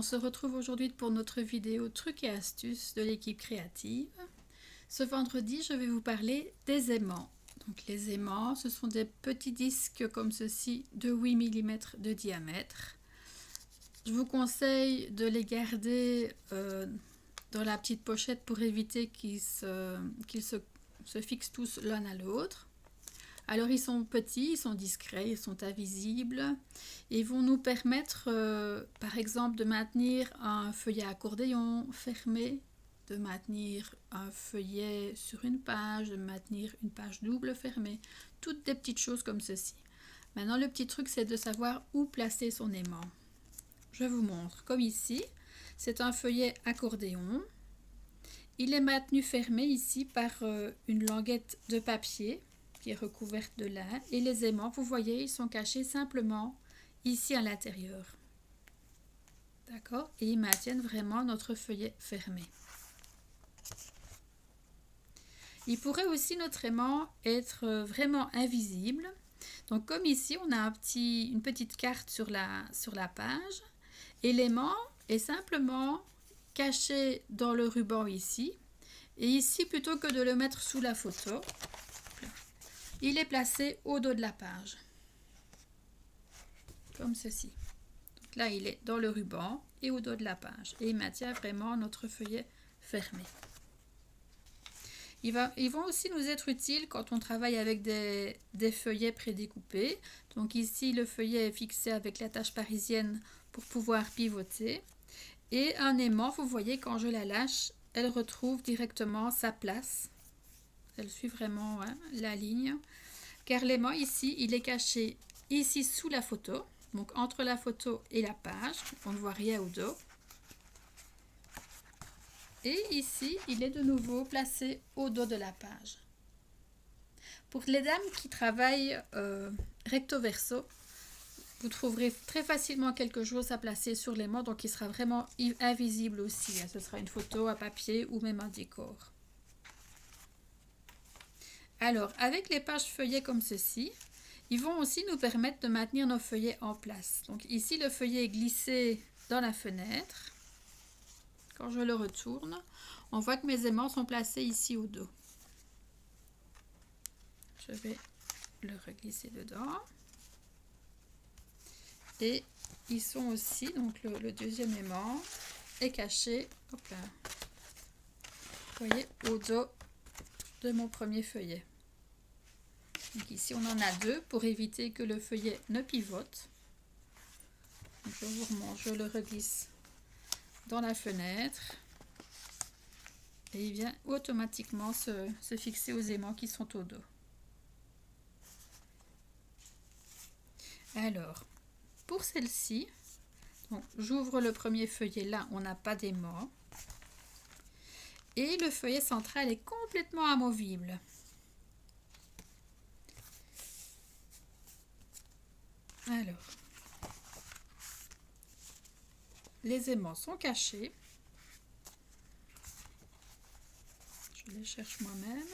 On se retrouve aujourd'hui pour notre vidéo trucs et astuces de l'équipe créative. Ce vendredi, je vais vous parler des aimants. Donc les aimants, ce sont des petits disques comme ceci de 8 mm de diamètre. Je vous conseille de les garder dans la petite pochette pour éviter qu'ils se fixent tous l'un à l'autre. Alors ils sont petits, ils sont discrets, ils sont invisibles. Ils vont nous permettre par exemple de maintenir un feuillet accordéon fermé, de maintenir un feuillet sur une page, de maintenir une page double fermée. Toutes des petites choses comme ceci. Maintenant le petit truc c'est de savoir où placer son aimant. Je vous montre comme ici. C'est un feuillet accordéon. Il est maintenu fermé ici par une languette de papier qui est recouverte de lin, et les aimants, vous voyez, ils sont cachés simplement ici à l'intérieur. D'accord? Et ils maintiennent vraiment notre feuillet fermé. Il pourrait aussi notre aimant être vraiment invisible. Donc comme ici, on a une petite carte sur la page, et l'aimant est simplement caché dans le ruban ici. Et ici, plutôt que de le mettre sous la photo, il est placé au dos de la page, comme ceci. Donc là, il est dans le ruban et au dos de la page. Et il maintient vraiment notre feuillet fermé. Ils vont aussi nous être utiles quand on travaille avec des feuillets prédécoupés. Donc ici, le feuillet est fixé avec l'attache parisienne pour pouvoir pivoter. Et un aimant, vous voyez, quand je la lâche, elle retrouve directement sa place. Elle suit vraiment la ligne. Car l'aimant ici, il est caché ici sous la photo. Donc entre la photo et la page, on ne voit rien au dos. Et ici, il est de nouveau placé au dos de la page. Pour les dames qui travaillent recto verso, vous trouverez très facilement quelque chose à placer sur l'aimant, donc il sera vraiment invisible aussi. Ce sera une photo à papier ou même un décor. Alors, avec les pages feuillets comme ceci, ils vont aussi nous permettre de maintenir nos feuillets en place. Donc ici, le feuillet est glissé dans la fenêtre. Quand je le retourne, on voit que mes aimants sont placés ici au dos. Je vais le reglisser dedans. Et ils sont aussi, donc le deuxième aimant est caché, hop là, vous voyez, au dos de mon premier feuillet. Donc ici on en a deux pour éviter que le feuillet ne pivote. Donc je vous remontre, je le reglisse dans la fenêtre et il vient automatiquement se fixer aux aimants qui sont au dos. Alors, pour celle-ci, j'ouvre le premier feuillet, là on n'a pas d'aimant. Et le feuillet central est complètement amovible. Alors, les aimants sont cachés. Je les cherche moi-même.